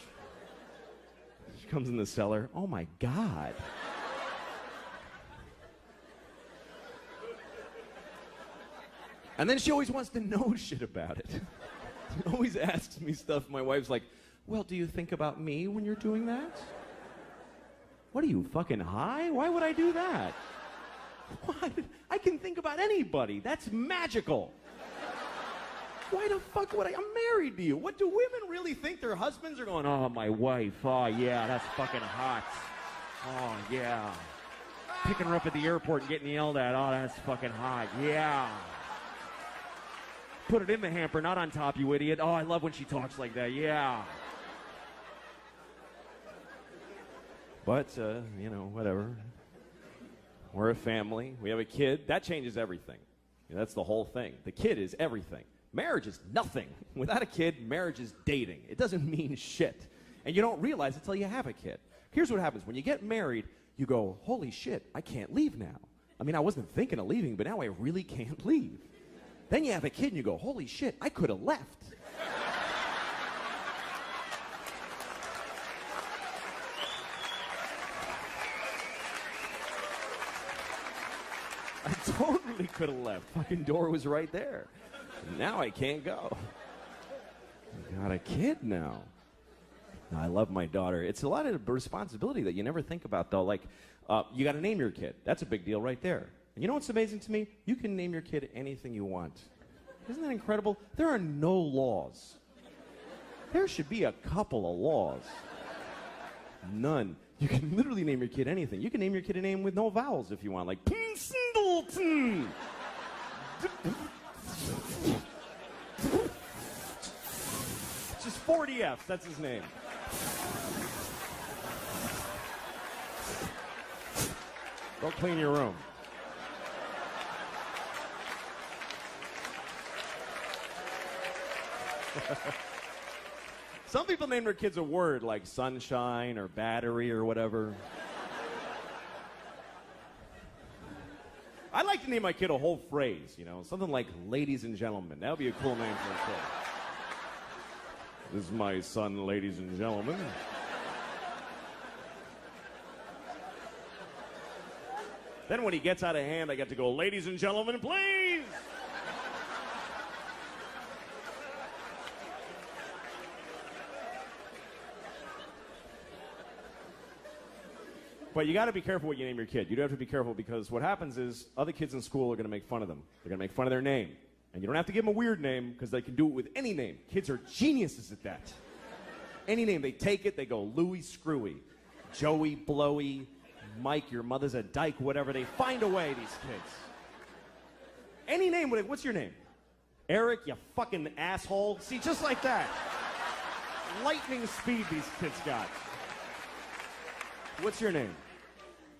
She comes in the cellar. Oh, my God. And then she always wants to know shit about it. She always asks me stuff. My wife's like, well, do you think about me when you're doing that? What are you, fucking high? Why would I do that? What? I can think about anybody. That's magical. Why the fuck would I? I'm married to you. What do women really think their husbands are going, oh, my wife. Oh, yeah, that's fucking hot. Oh, yeah. Picking her up at the airport and getting yelled at. Oh, that's fucking hot. Yeah. Put it in the hamper, not on top, you idiot. Oh, I love when she talks like that. Yeah. But, you know, whatever. We're a family. We have a kid. That changes everything. You know, that's the whole thing. The kid is everything. Marriage is nothing. Without a kid, marriage is dating. It doesn't mean shit. And you don't realize it until you have a kid. Here's what happens. When you get married, you go, holy shit, I can't leave now. I mean, I wasn't thinking of leaving, but now I really can't leave. Then you have a kid and you go, holy shit, I could have left. I totally could have left. Fucking door was right there. Now I can't go. I got a kid now. I love my daughter. It's a lot of responsibility that you never think about, though. Like, you got to name your kid. That's a big deal right there. And you know what's amazing to me? You can name your kid anything you want. Isn't that incredible? There are no laws. There should be a couple of laws. None. You can literally name your kid anything. You can name your kid a name with no vowels if you want, like Singleton. Just 40 F's, that's his name. Go clean your room. Some people name their kids a word like sunshine or battery or whatever. I'd like to name my kid a whole phrase, you know, something like ladies and gentlemen. That would be a cool name for a kid. This is my son, ladies and gentlemen. Then when he gets out of hand, I get to go, ladies and gentlemen, please! But you got to be careful what you name your kid. You do have to be careful because what happens is other kids in school are going to make fun of them. They're going to make fun of their name. And you don't have to give them a weird name because they can do it with any name. Kids are geniuses at that. Any name, they take it, they go Louie Screwy, Joey Blowy, Mike, your mother's a dyke, whatever. They find a way, these kids. Any name, what's your name? Eric, you fucking asshole. See, just like that. Lightning speed these kids got. What's your name?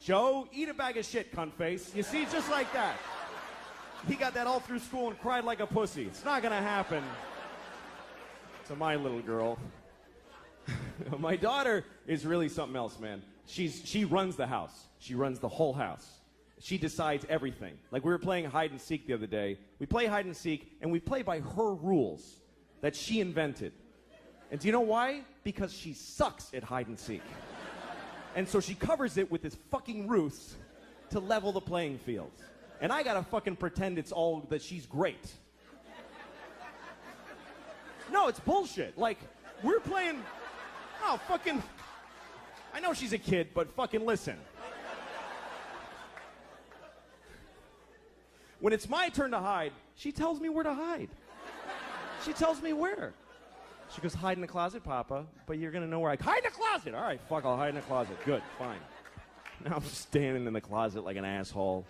Joe, eat a bag of shit, cunt face. You see, just like that. He got that all through school and cried like a pussy. It's not gonna happen to my little girl. My daughter is really something else, man. She runs the house. She runs the whole house. She decides everything. Like we were playing hide and seek the other day. We play hide and seek, and we play by her rules that she invented. And do you know why? Because she sucks at hide and seek. And so she covers it with this fucking ruse to level the playing field. And I gotta fucking pretend it's all that she's great. No, it's bullshit. Like, we're playing... Oh, fucking... I know she's a kid, but fucking listen. When it's my turn to hide, she tells me where to hide. She tells me where. She goes, hide in the closet, Papa, but you're going to know where hide in the closet! All right, fuck, I'll hide in the closet. Good, fine. Now I'm standing in the closet like an asshole.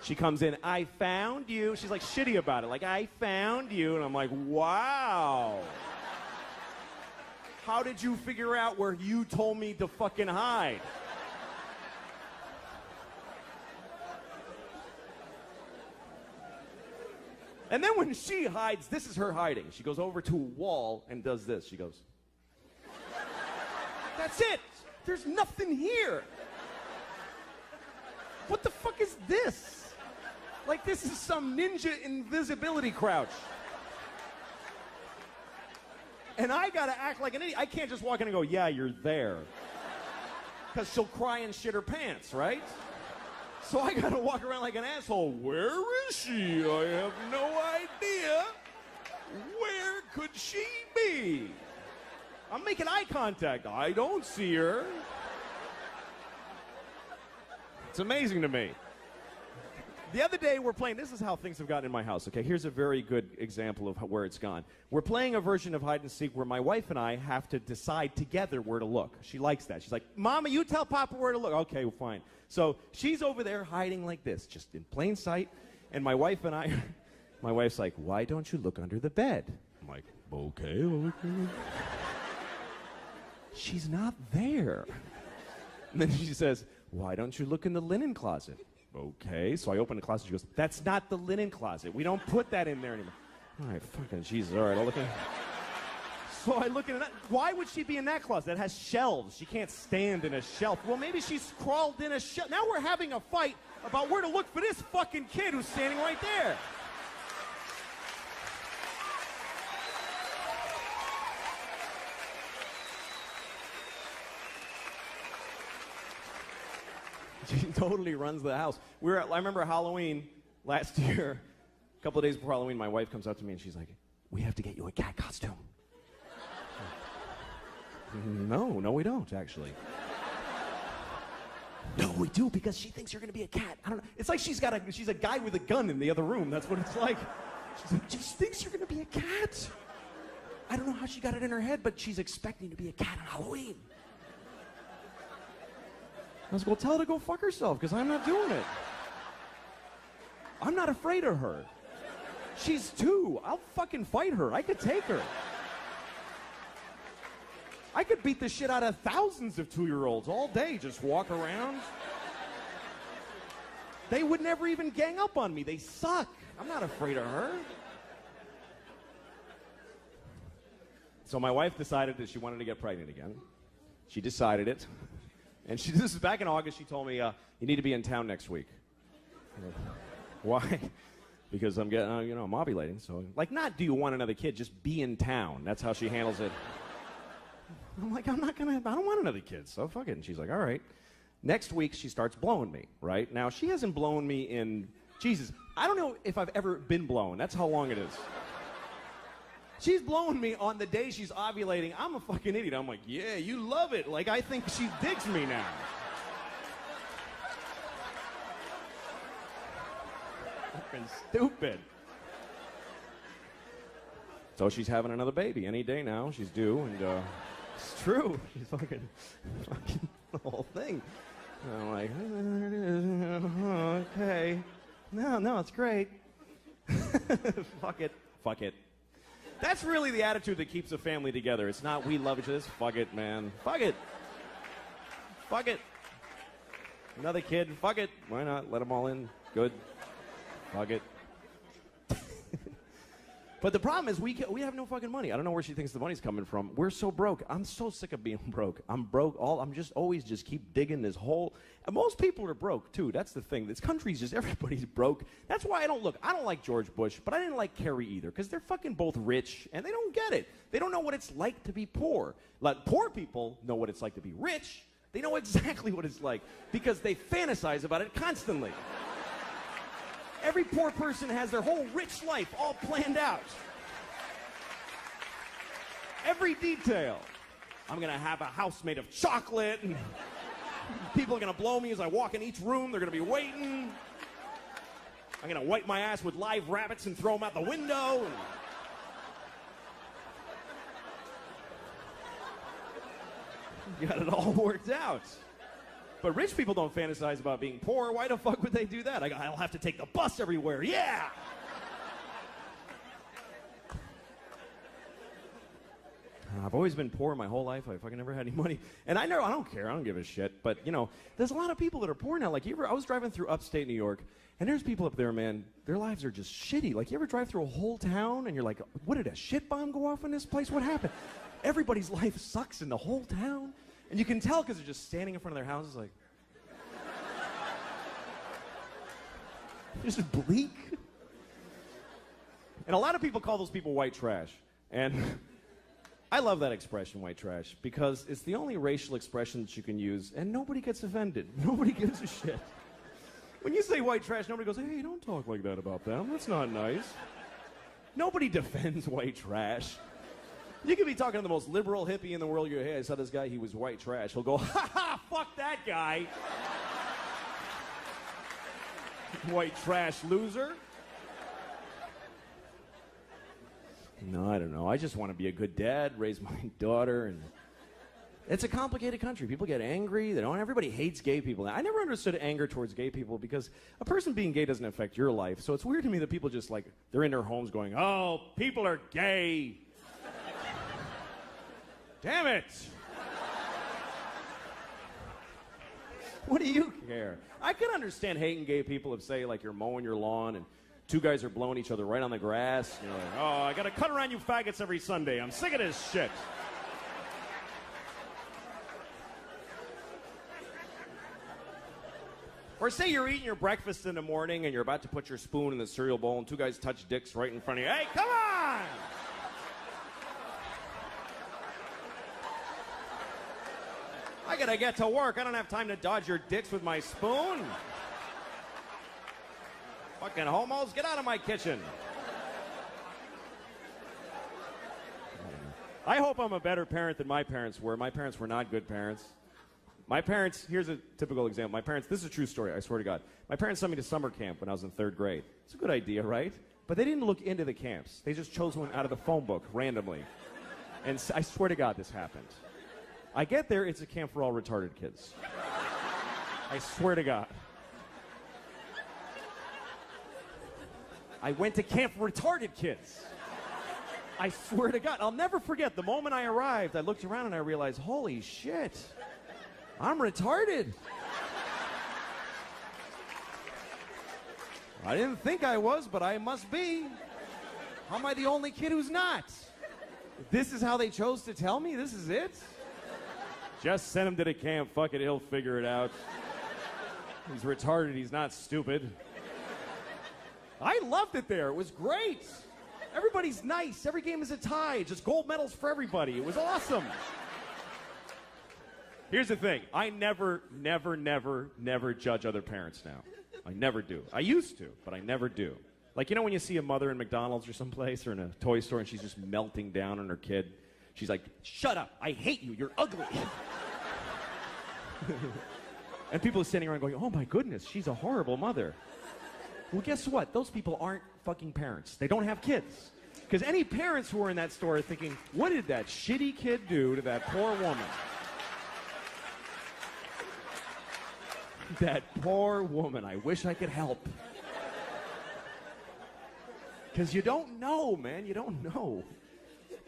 She comes in, I found you. She's like shitty about it, like, I found you. And I'm like, wow. How did you figure out where you told me to fucking hide? And then when she hides, this is her hiding. She goes over to a wall and does this. She goes, that's it. There's nothing here. What the fuck is this? Like this is some ninja invisibility crouch. And I gotta act like an idiot. I can't just walk in and go, yeah, you're there. Because she'll cry and shit her pants, right? So I gotta walk around like an asshole. Where is she? I have no idea. Where could she be? I'm making eye contact. I don't see her. It's amazing to me. The other day we're playing, this is how things have gotten in my house, okay? Here's a very good example of where it's gone. We're playing a version of hide and seek where my wife and I have to decide together where to look. She likes that. She's like, Mama, you tell Papa where to look. Okay, well, fine. So she's over there hiding like this, just in plain sight. And my wife and I, my wife's like, why don't you look under the bed? I'm like, okay. She's not there. And then she says, why don't you look in the linen closet? Okay, so I open the closet. She goes, that's not the linen closet. We don't put that in there anymore. All right, fucking Jesus. All right, I'll look in. So I look in that. Why would she be in that closet? That has shelves. She can't stand in a shelf. Well, maybe she's crawled in a shelf. Now we're having a fight about where to look for this fucking kid who's standing right there. She totally runs the house. I remember Halloween last year, a couple of days before Halloween, my wife comes up to me and she's like, "We have to get you a cat costume." No, we don't, actually. No, we do, because she thinks you're going to be a cat. I don't know. It's like she's a guy with a gun in the other room. That's what it's like. She's like, she thinks you're going to be a cat. I don't know how she got it in her head, but she's expecting to be a cat on Halloween. I was going to tell her to go fuck herself, because I'm not doing it. I'm not afraid of her. She's 2. I'll fucking fight her. I could take her. I could beat the shit out of thousands of 2-year-olds all day, just walk around. They would never even gang up on me. They suck. I'm not afraid of her. So my wife decided that she wanted to get pregnant again. She decided it. And this is back in August. She told me, "You need to be in town next week." Like, why? Because I'm getting, I'm ovulating. So, not do you want another kid, just be in town. That's how she handles it. I'm like, I don't want another kid, so fuck it. And she's like, all right. Next week, she starts blowing me, right? Now, she hasn't blown me in, Jesus, I don't know if I've ever been blown. That's how long it is. She's blowing me on the day she's ovulating. I'm a fucking idiot. I'm like, yeah, you love it. I think she digs me now. Fucking stupid. So she's having another baby any day now. She's due, and it's true. She's fucking the whole thing. And I'm like, okay. No, it's great. Fuck it. That's really the attitude that keeps a family together. It's not we love each other. It's fuck it, man. Fuck it. Another kid. Fuck it. Why not? Let them all in. Good. Fuck it. But the problem is we have no fucking money. I don't know where she thinks the money's coming from. We're so broke. I'm so sick of being broke. I'm broke. I'm just always keep digging this hole. And most people are broke too. That's the thing. This country's just everybody's broke. That's why I don't like George Bush, but I didn't like Kerry either, because they're fucking both rich and they don't get it. They don't know what it's like to be poor. Poor people know what it's like to be rich. They know exactly what it's like because they fantasize about it constantly. Every poor person has their whole rich life all planned out. Every detail. I'm going to have a house made of chocolate, and people are going to blow me as I walk in each room. They're going to be waiting. I'm going to wipe my ass with live rabbits and throw them out the window. Got it all worked out. But rich people don't fantasize about being poor. Why the fuck would they do that? I'll have to take the bus everywhere. Yeah! I've always been poor my whole life. I fucking never had any money. And I don't care. I don't give a shit. But, there's a lot of people that are poor now. I was driving through upstate New York, and there's people up there, man, their lives are just shitty. You ever drive through a whole town, and you're like, what, did a shit bomb go off in this place? What happened? Everybody's life sucks in the whole town. And you can tell because they're just standing in front of their houses like... just bleak. And a lot of people call those people white trash. And I love that expression, white trash, because it's the only racial expression that you can use, and nobody gets offended. Nobody gives a shit. When you say white trash, nobody goes, hey, don't talk like that about them. That's not nice. Nobody defends white trash. You could be talking to the most liberal hippie in the world. You go, hey, I saw this guy, he was white trash. He'll go, ha ha, fuck that guy. White trash loser. No, I don't know. I just want to be a good dad, raise my daughter, and it's a complicated country. People get angry. Everybody hates gay people. I never understood anger towards gay people because a person being gay doesn't affect your life. So it's weird to me that people just they're in their homes going, oh, people are gay. Damn it! What do you care? I can understand hating gay people if, say, you're mowing your lawn and two guys are blowing each other right on the grass. You're like, oh, I gotta cut around you faggots every Sunday. I'm sick of this shit. Or say you're eating your breakfast in the morning and you're about to put your spoon in the cereal bowl and two guys touch dicks right in front of you. Hey, come on! shit, I get to work. I don't have time to dodge your dicks with my spoon. Fucking homos, get out of my kitchen. I hope I'm a better parent than my parents were. My parents were not good parents. My parents, here's a typical example. My parents, this is a true story, I swear to God. My parents sent me to summer camp when I was in 3rd grade. It's a good idea, right? But they didn't look into the camps. They just chose one out of the phone book randomly. And I swear to God this happened. I get there, it's a camp for all retarded kids. I swear to God. I went to camp for retarded kids. I swear to God. I'll never forget the moment I arrived. I looked around and I realized, holy shit, I'm retarded. I didn't think I was, but I must be. How am I the only kid who's not? This is how they chose to tell me? This is it? Just send him to the camp. Fuck it, he'll figure it out. He's retarded, he's not stupid. I loved it there. It was great. Everybody's nice. Every game is a tie. Just gold medals for everybody. It was awesome. Here's the thing. I never judge other parents now. I never do. I used to, but I never do. Like, you know when you see a mother in McDonald's or someplace or in a toy store and she's just melting down on her kid? She's like, shut up. I hate you. You're ugly. And people are standing around going, oh my goodness, she's a horrible mother. Well, guess what? Those people aren't fucking parents. They don't have kids. Because any parents who are in that store are thinking, what did that shitty kid do to that poor woman? That poor woman. I wish I could help. Because you don't know, man. You don't know.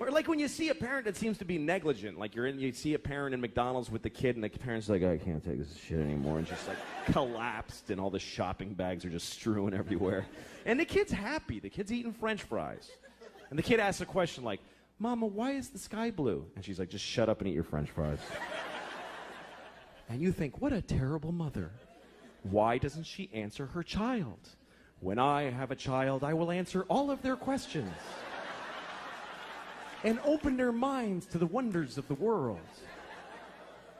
Or like when you see a parent that seems to be negligent, like you see a parent in McDonald's with the kid, and the parent's like, I can't take this shit anymore, and just like collapsed, and all the shopping bags are just strewn everywhere. And the kid's happy. The kid's eating French fries. And the kid asks a question like, Mama, why is the sky blue? And she's like, just shut up and eat your French fries. And you think, what a terrible mother. Why doesn't she answer her child? When I have a child, I will answer all of their questions and open their minds to the wonders of the world.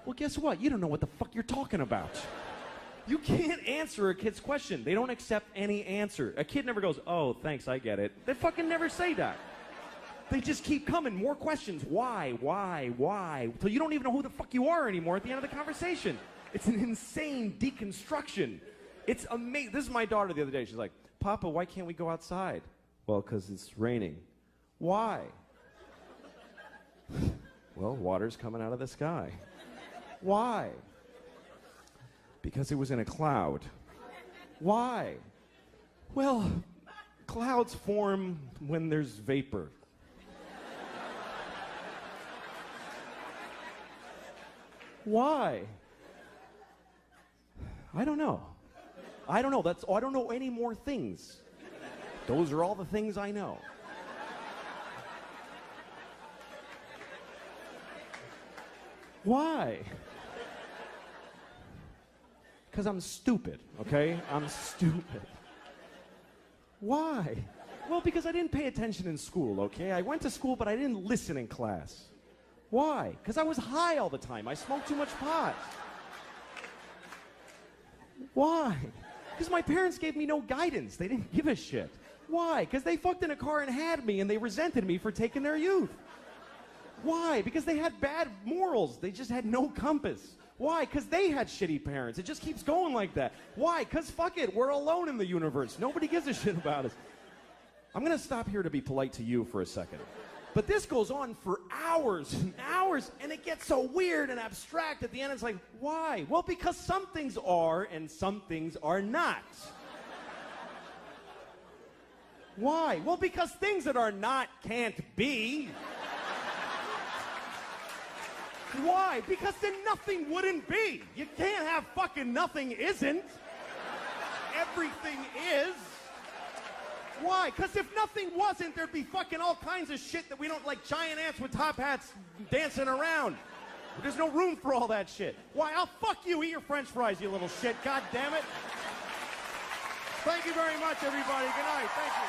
Well, guess what? You don't know what the fuck you're talking about. You can't answer a kid's question. They don't accept any answer. A kid never goes, oh, thanks, I get it. They fucking never say that. They just keep coming, more questions. Why? Till you don't even know who the fuck you are anymore at the end of the conversation. It's an insane deconstruction. It's amazing. This is my daughter the other day. She's like, Papa, why can't we go outside? Well, because it's raining. Why? Well, water's coming out of the sky. Why? Because it was in a cloud. Why? Well, clouds form when there's vapor. Why? I don't know. I don't know. I don't know any more things. Those are all the things I know. Why? Because I'm stupid, okay? I'm stupid. Why? Well, because I didn't pay attention in school, okay? I went to school, but I didn't listen in class. Why? Because I was high all the time. I smoked too much pot. Why? Because my parents gave me no guidance. They didn't give a shit. Why? Because they fucked in a car and had me, and they resented me for taking their youth. Why? Because they had bad morals. They just had no compass. Why? Because they had shitty parents. It just keeps going like that. Why? Because fuck it, we're alone in the universe. Nobody gives a shit about us. I'm going to stop here to be polite to you for a second. But this goes on for hours and hours, and it gets so weird and abstract at the end. It's like, why? Well, because some things are and some things are not. Why? Well, because things that are not can't be. Why? Because then nothing wouldn't be. You can't have fucking nothing isn't. Everything is. Why? Because if nothing wasn't, there'd be fucking all kinds of shit that we don't like, giant ants with top hats dancing around. There's no room for all that shit. Why? I'll fuck you. Eat your French fries, you little shit. God damn it. Thank you very much, everybody. Good night. Thank you.